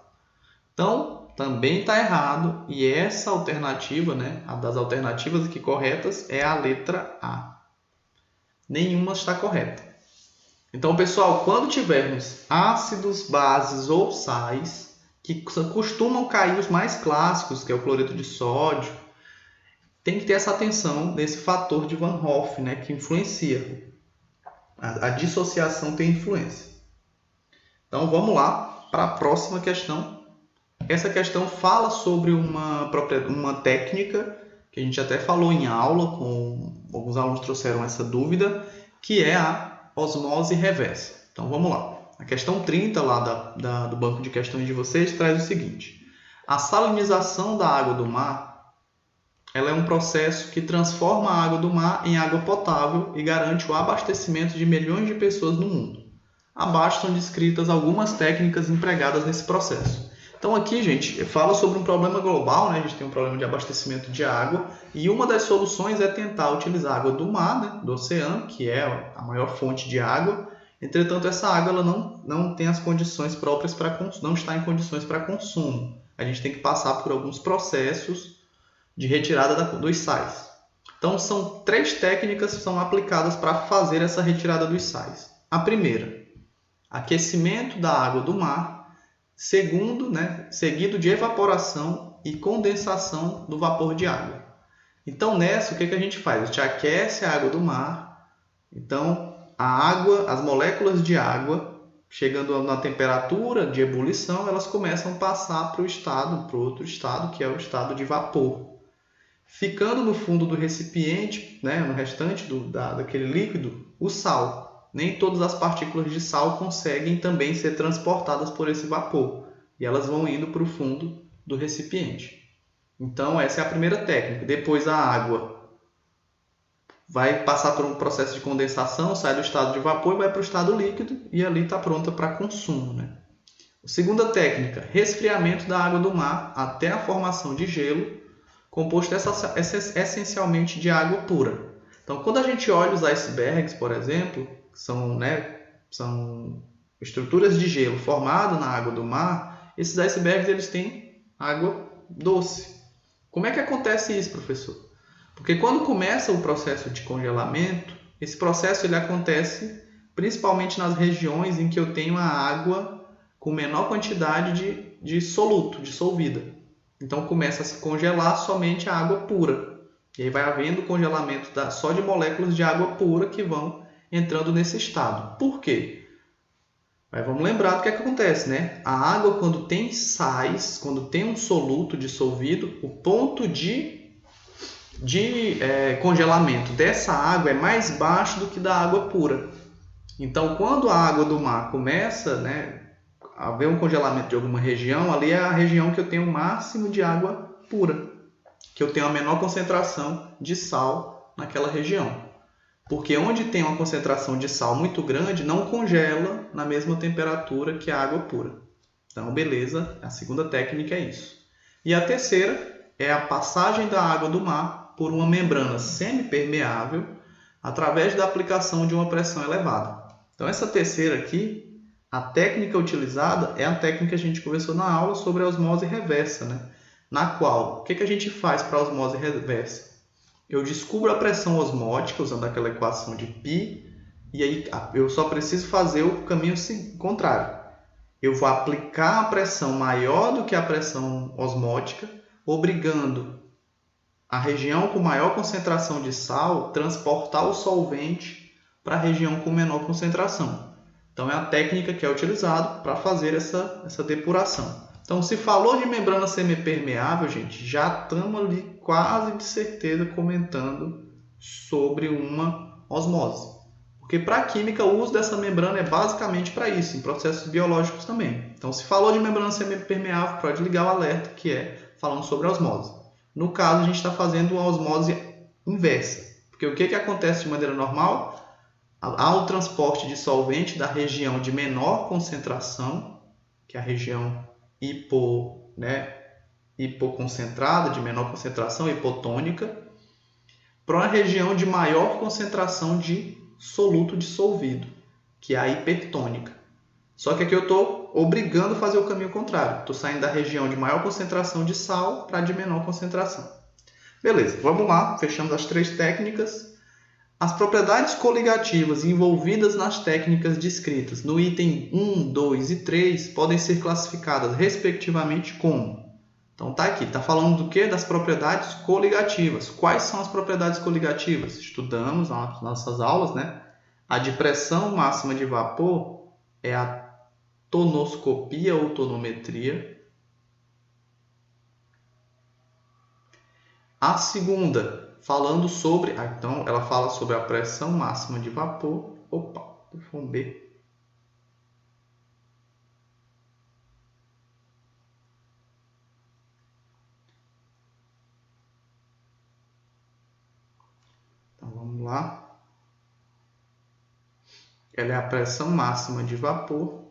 Então, também está errado, e essa alternativa, né, a das alternativas aqui corretas, é a letra A. Nenhuma está correta. Então, pessoal, quando tivermos ácidos, bases ou sais, que costumam cair os mais clássicos, que é o cloreto de sódio, tem que ter essa atenção nesse fator de Van Hoff, né, que influencia. A dissociação tem influência. Então, vamos lá para a próxima questão. Essa questão fala sobre uma técnica que a gente até falou em aula, alguns alunos trouxeram essa dúvida, que é a osmose reversa. Então vamos lá. A questão 30 lá do banco de questões de vocês traz o seguinte: a salinização da água do mar, ela é um processo que transforma a água do mar em água potável e garante o abastecimento de milhões de pessoas no mundo. Abaixo são descritas algumas técnicas empregadas nesse processo. Então aqui, gente, fala sobre um problema global, né? A gente tem um problema de abastecimento de água e uma das soluções é tentar utilizar a água do mar, né? Do oceano, que é a maior fonte de água. Entretanto, essa água ela não tem as condições próprias não está em condições para consumo. A gente tem que passar por alguns processos de retirada dos sais. Então, são 3 técnicas que são aplicadas para fazer essa retirada dos sais. A primeira, aquecimento da água do mar. Segundo, né, seguido de evaporação e condensação do vapor de água. Então, nessa, o que a gente faz? A gente aquece a água do mar. Então, a água, as moléculas de água, chegando na temperatura de ebulição, elas começam a passar para o outro estado, que é o estado de vapor. Ficando no fundo do recipiente, né, no restante daquele líquido, o sal. Nem todas as partículas de sal conseguem também ser transportadas por esse vapor. E elas vão indo para o fundo do recipiente. Então, essa é a primeira técnica. Depois, a água vai passar por um processo de condensação, sai do estado de vapor e vai para o estado líquido. E ali está pronta para consumo, né? A segunda técnica, resfriamento da água do mar até a formação de gelo, composto essencialmente de água pura. Então, quando a gente olha os icebergs, por exemplo, são estruturas de gelo formadas na água do mar, esses icebergs eles têm água doce. Como é que acontece isso, professor? Porque quando começa o processo de congelamento, esse processo ele acontece principalmente nas regiões em que eu tenho a água com menor quantidade de soluto, dissolvida. Então começa a se congelar somente a água pura. E aí vai havendo congelamento só de moléculas de água pura que vão entrando nesse estado. Por quê? Mas vamos lembrar do que acontece, né? A água, quando tem sais, quando tem um soluto dissolvido, o ponto de congelamento dessa água é mais baixo do que da água pura. Então, quando a água do mar começa, né, a haver um congelamento de alguma região, ali é a região que eu tenho o máximo de água pura, que eu tenho a menor concentração de sal naquela região. Porque onde tem uma concentração de sal muito grande, não congela na mesma temperatura que a água pura. Então, beleza, a segunda técnica é isso. E a terceira é a passagem da água do mar por uma membrana semipermeável através da aplicação de uma pressão elevada. Então, essa terceira aqui, a técnica utilizada é a técnica que a gente conversou na aula sobre a osmose reversa, né? Na qual, o que a gente faz para a osmose reversa? Eu descubro a pressão osmótica usando aquela equação de π, e aí eu só preciso fazer o caminho contrário. Eu vou aplicar a pressão maior do que a pressão osmótica, obrigando a região com maior concentração de sal transportar o solvente para a região com menor concentração. Então é a técnica que é utilizada para fazer essa depuração. Então, se falou de membrana semipermeável, gente, já estamos ali quase de certeza comentando sobre uma osmose. Porque para a química o uso dessa membrana é basicamente para isso, em processos biológicos também. Então, se falou de membrana semipermeável, pode ligar o alerta, que é falando sobre osmose. No caso, a gente está fazendo uma osmose inversa. Porque o que acontece de maneira normal? Há o transporte de solvente da região de menor concentração, que é a região hipoconcentrada, de menor concentração, hipotônica, para uma região de maior concentração de soluto dissolvido, que é a hipertônica. Só que aqui eu estou obrigando a fazer o caminho contrário. Estou saindo da região de maior concentração de sal para a de menor concentração. Beleza, vamos lá, fechamos as 3 técnicas. As propriedades coligativas envolvidas nas técnicas descritas no item 1, 2 e 3 podem ser classificadas respectivamente como... Então tá aqui, tá falando do que? Das propriedades coligativas. Quais são as propriedades coligativas? Estudamos nas nossas aulas, né? A de pressão máxima de vapor é a tonoscopia ou tonometria. A segunda, falando sobre... então, ela fala sobre a pressão máxima de vapor. Opa, vamos ver. Então, vamos lá. Ela é a pressão máxima de vapor.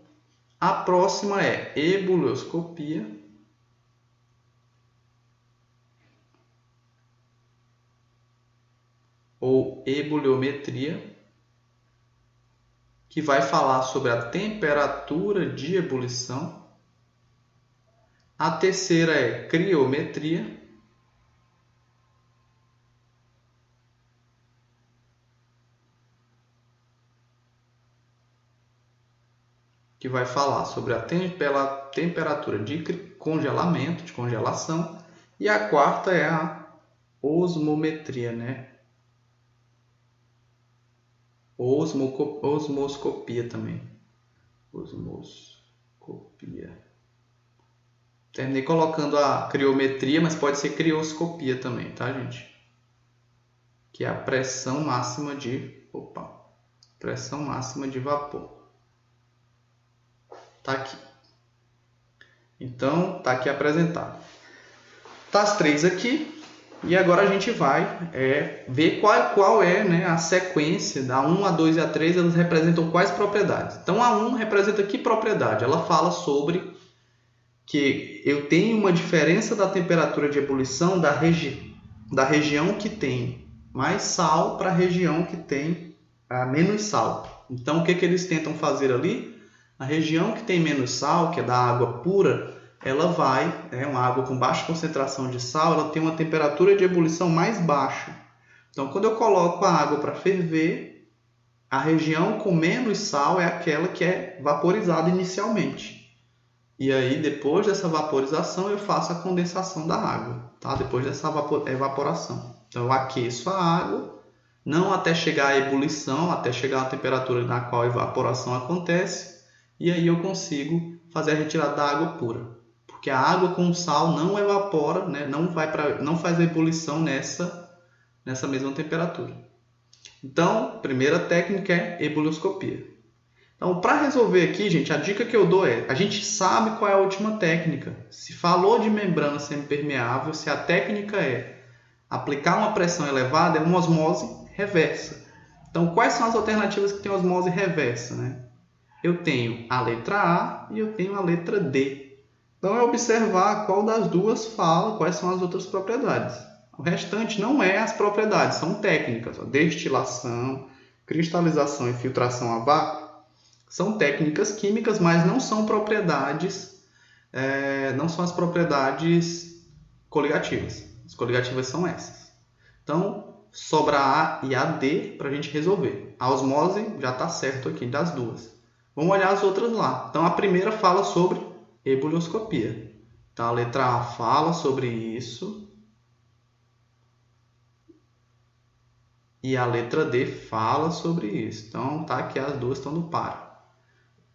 A próxima é ebulioscopia. Ou ebuliometria, que vai falar sobre a temperatura de ebulição. A terceira é criometria. Que vai falar sobre a temperatura de congelamento, de congelação. E a quarta é a osmometria, né? Osmoscopia também. Osmoscopia. Terminei colocando a criometria, mas pode ser crioscopia também, tá, gente? Que é a pressão máxima de vapor. Tá aqui. Então, tá aqui apresentado. Tá as 3 aqui. E agora a gente vai ver qual é, né, a sequência da 1, a 2 e a 3, elas representam quais propriedades. Então, a 1 representa que propriedade? Ela fala sobre que eu tenho uma diferença da temperatura de ebulição da região que tem mais sal para a região que tem menos sal. Então, o que eles tentam fazer ali? A região que tem menos sal, que é da água pura, ela uma água com baixa concentração de sal, ela tem uma temperatura de ebulição mais baixa. Então, quando eu coloco a água para ferver, a região com menos sal é aquela que é vaporizada inicialmente. E aí, depois dessa vaporização, eu faço a condensação da água, tá? Depois dessa evaporação. Então, eu aqueço a água, não até chegar à ebulição, até chegar à temperatura na qual a evaporação acontece, e aí eu consigo fazer a retirada da água pura. Porque a água com sal não evapora, né? Não faz a ebulição nessa mesma temperatura. Então, a primeira técnica é ebulioscopia. Então, para resolver aqui, gente, a dica que eu dou é, a gente sabe qual é a última técnica. Se falou de membrana semipermeável, se a técnica é aplicar uma pressão elevada, é uma osmose reversa. Então, quais são as alternativas que tem osmose reversa, né? Eu tenho a letra A e eu tenho a letra D. Então, é observar qual das duas fala, quais são as outras propriedades. O restante não é as propriedades, são técnicas. Destilação, cristalização e filtração a vácuo são técnicas químicas, mas não são propriedades, não são as propriedades coligativas. As coligativas são essas. Então, sobra a A e a D para a gente resolver. A osmose já está certo aqui das duas. Vamos olhar as outras lá. Então, a primeira fala sobre ebulioscopia. Então, a letra A fala sobre isso. E a letra D fala sobre isso. Então, tá aqui, as duas estão no par.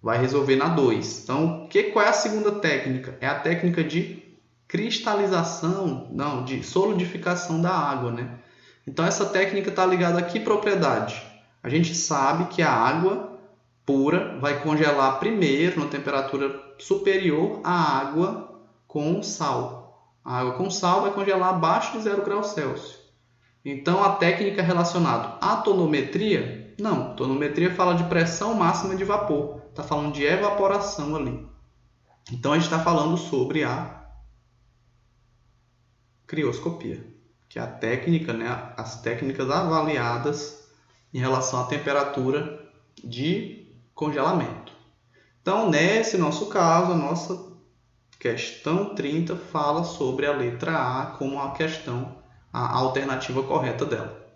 Vai resolver na 2. Então, qual é a segunda técnica? É a técnica de cristalização, de solidificação da água, né? Então, essa técnica está ligada a que propriedade? A gente sabe que a água pura vai congelar primeiro na temperatura superior à água com sal. A água com sal vai congelar abaixo de 0 graus Celsius. Então, a técnica relacionada à tonometria, não. Tonometria fala de pressão máxima de vapor. Está falando de evaporação ali. Então, a gente está falando sobre a crioscopia, que é a técnica, né, as técnicas avaliadas em relação à temperatura de congelamento. Então, nesse nosso caso, a nossa questão 30 fala sobre a letra A como a alternativa correta dela.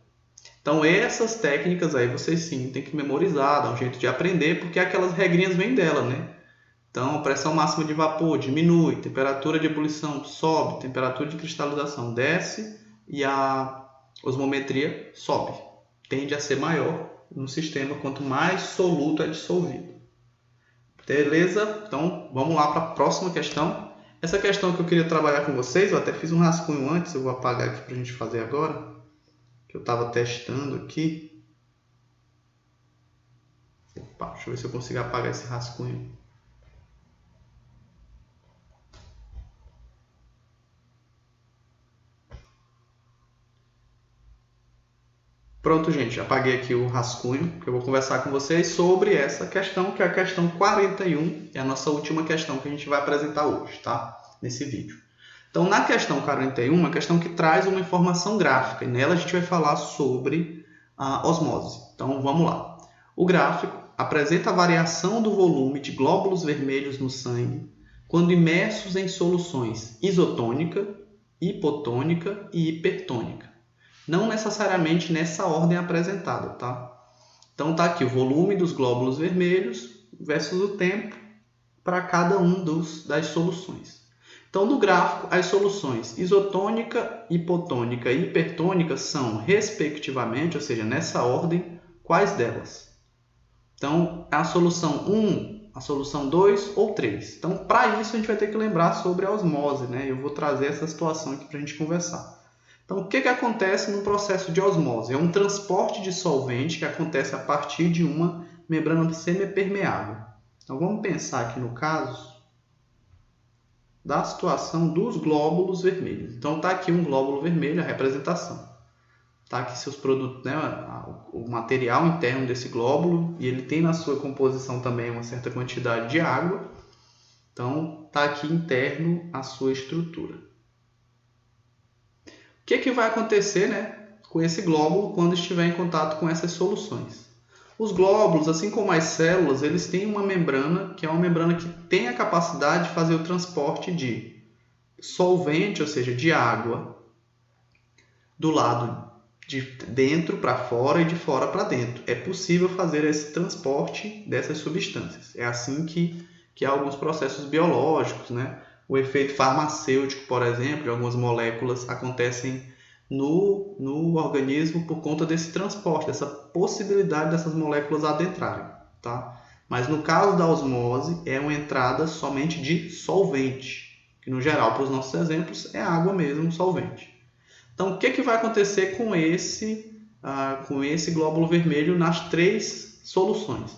Então, essas técnicas aí vocês sim tem que memorizar, dar um jeito de aprender, porque aquelas regrinhas vêm dela, né? Então, a pressão máxima de vapor diminui, temperatura de ebulição sobe, temperatura de cristalização desce e a osmometria sobe. Tende a ser maior no sistema quanto mais soluto é dissolvido. Beleza? Então, vamos lá para a próxima questão. Essa questão que eu queria trabalhar com vocês, eu até fiz um rascunho antes, eu vou apagar aqui para a gente fazer agora, que eu estava testando aqui. Opa, deixa eu ver se eu consigo apagar esse rascunho. Pronto, gente, apaguei aqui o rascunho, que eu vou conversar com vocês sobre essa questão, que é a questão 41, é a nossa última questão que a gente vai apresentar hoje, tá? Nesse vídeo. Então, na questão 41, uma questão que traz uma informação gráfica, e nela a gente vai falar sobre a osmose. Então, vamos lá. O gráfico apresenta a variação do volume de glóbulos vermelhos no sangue quando imersos em soluções isotônica, hipotônica e hipertônica. Não necessariamente nessa ordem apresentada, tá? Então tá aqui o volume dos glóbulos vermelhos versus o tempo para cada um das soluções. Então no gráfico, as soluções isotônica, hipotônica e hipertônica são, respectivamente, ou seja, nessa ordem, quais delas? Então, a solução 1, a solução 2 ou 3. Então, para isso, a gente vai ter que lembrar sobre a osmose, né? Eu vou trazer essa situação aqui para a gente conversar. Então, o que acontece no processo de osmose? É um transporte de solvente que acontece a partir de uma membrana semipermeável. Então, vamos pensar aqui no caso da situação dos glóbulos vermelhos. Então, está aqui um glóbulo vermelho, a representação. Está aqui seus produtos, né, o material interno desse glóbulo, e ele tem na sua composição também uma certa quantidade de água. Então, está aqui interno a sua estrutura. O que vai acontecer, né, com esse glóbulo quando estiver em contato com essas soluções? Os glóbulos, assim como as células, eles têm uma membrana, que é uma membrana que tem a capacidade de fazer o transporte de solvente, ou seja, de água, do lado de dentro para fora e de fora para dentro. É possível fazer esse transporte dessas substâncias. É assim que há alguns processos biológicos, né? O efeito farmacêutico, por exemplo, de algumas moléculas acontecem no organismo por conta desse transporte, dessa possibilidade dessas moléculas adentrarem, tá? Mas no caso da osmose, é uma entrada somente de solvente, que no geral, para os nossos exemplos, é água mesmo, solvente. Então, o que vai acontecer com esse glóbulo vermelho nas três soluções?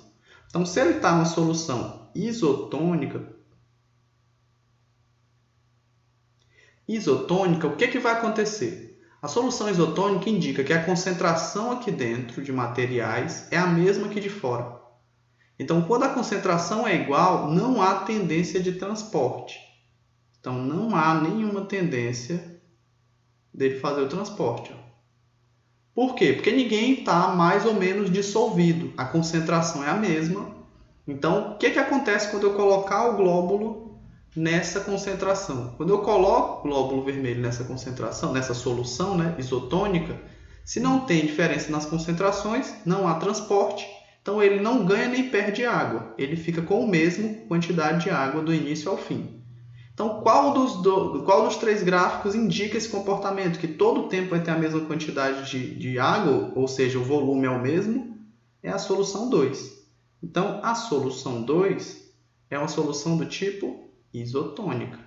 Então, se ele está numa solução isotônica, o que vai acontecer? A solução isotônica indica que a concentração aqui dentro de materiais é a mesma que de fora. Então, quando a concentração é igual, não há tendência de transporte. Então, não há nenhuma tendência dele fazer o transporte. Por quê? Porque ninguém está mais ou menos dissolvido. A concentração é a mesma. Então, o que acontece quando eu colocar o glóbulo nessa concentração? Quando eu coloco o glóbulo vermelho nessa concentração, nessa solução, né, isotônica, se não tem diferença nas concentrações, não há transporte, então ele não ganha nem perde água, ele fica com a mesma quantidade de água do início ao fim. Então, qual dos três gráficos indica esse comportamento? Que todo o tempo vai ter a mesma quantidade de água, ou seja, o volume é o mesmo? É a solução 2. Então, a solução 2 é uma solução do tipo isotônica.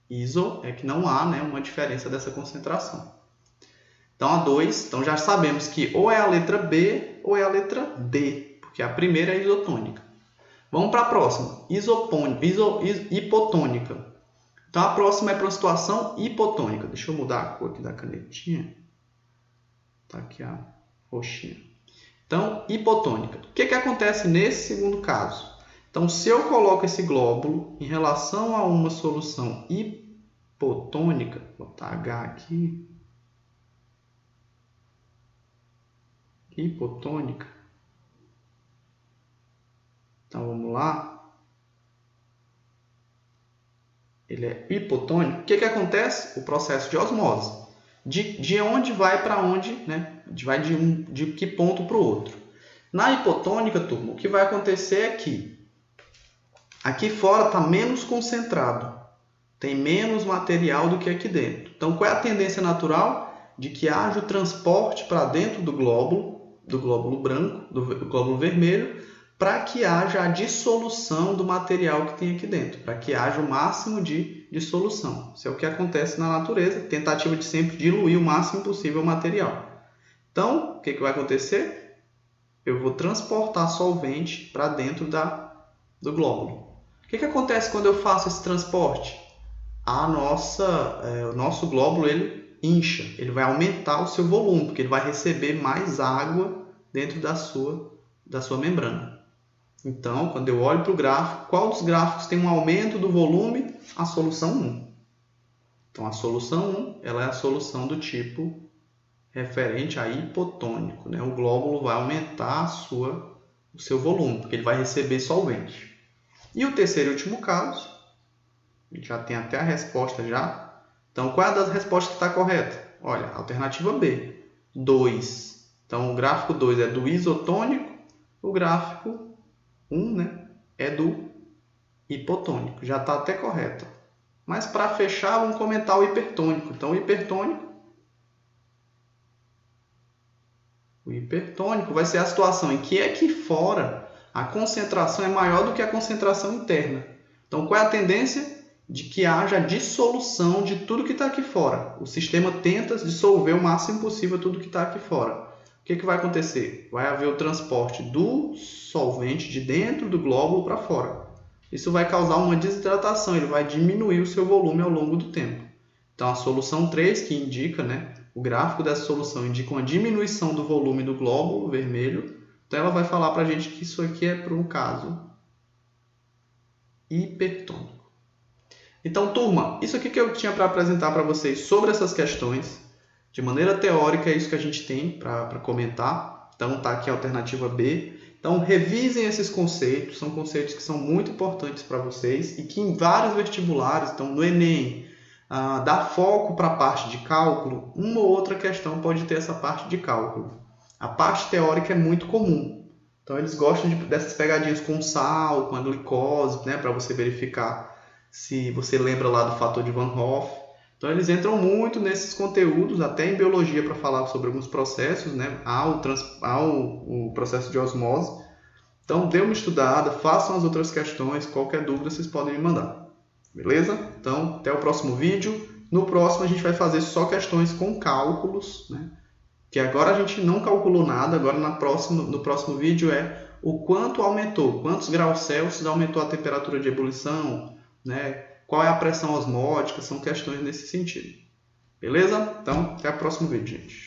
Iso é que não há, né, uma diferença dessa concentração. Então, a 2, então já sabemos que ou é a letra B ou é a letra D, porque a primeira é isotônica. Vamos para a próxima, hipotônica. Então, a próxima é para uma situação hipotônica. Deixa eu mudar a cor aqui da canetinha. Está aqui a roxinha. Então, hipotônica. O que acontece nesse segundo caso? Então, se eu coloco esse glóbulo em relação a uma solução hipotônica, vou botar H aqui, hipotônica. Então, vamos lá. Ele é hipotônico. O que acontece? O processo de osmose. De onde vai para onde, né? Vai de que ponto para o outro. Na hipotônica, turma, o que vai acontecer é que aqui fora está menos concentrado. Tem menos material do que aqui dentro. Então, qual é a tendência natural? De que haja o transporte para dentro do glóbulo branco, do glóbulo vermelho, para que haja a dissolução do material que tem aqui dentro, para que haja o máximo de dissolução. Isso é o que acontece na natureza, tentativa de sempre diluir o máximo possível o material. Então, o que vai acontecer? Eu vou transportar solvente para dentro do glóbulo. O que acontece quando eu faço esse transporte? O nosso glóbulo ele incha, ele vai aumentar o seu volume, porque ele vai receber mais água dentro da sua membrana. Então, quando eu olho para o gráfico, qual dos gráficos tem um aumento do volume? A solução 1. Então, a solução 1 ela é a solução do tipo referente a hipotônico, né? O glóbulo vai aumentar o seu volume, porque ele vai receber solvente. E o terceiro e último caso, a gente já tem até a resposta já. Então, qual é a das respostas que está correta? Olha, alternativa B, 2. Então, o gráfico 2 é do isotônico, o gráfico 1, né, é do hipotônico. Já está até correto. Mas, para fechar, vamos comentar o hipertônico. Então, o hipertônico vai ser a situação em que aqui fora a concentração é maior do que a concentração interna. Então, qual é a tendência? De que haja dissolução de tudo que está aqui fora. O sistema tenta dissolver o máximo possível tudo que está aqui fora. O que vai acontecer? Vai haver o transporte do solvente de dentro do glóbulo para fora. Isso vai causar uma desidratação, ele vai diminuir o seu volume ao longo do tempo. Então, a solução 3, que indica, né, o gráfico dessa solução indica uma diminuição do volume do glóbulo vermelho. Então, ela vai falar para a gente que isso aqui é para um caso hipertônico. Então, turma, isso aqui que eu tinha para apresentar para vocês sobre essas questões. De maneira teórica, é isso que a gente tem para comentar. Então, está aqui a alternativa B. Então, revisem esses conceitos. São conceitos que são muito importantes para vocês e que em vários vestibulares, então no Enem, dá foco para a parte de cálculo. Uma ou outra questão pode ter essa parte de cálculo. A parte teórica é muito comum. Então, eles gostam dessas pegadinhas com sal, com a glicose, né, para você verificar se você lembra lá do fator de Van Hoff. Então, eles entram muito nesses conteúdos, até em biologia, para falar sobre alguns processos, né? Há o processo de osmose. Então, dê uma estudada, façam as outras questões, qualquer dúvida vocês podem me mandar. Beleza? Então, até o próximo vídeo. No próximo, a gente vai fazer só questões com cálculos, né? Que agora a gente não calculou nada, agora no próximo vídeo é o quanto aumentou, quantos graus Celsius aumentou a temperatura de ebulição, né? Qual é a pressão osmótica, são questões nesse sentido. Beleza? Então, até o próximo vídeo, gente.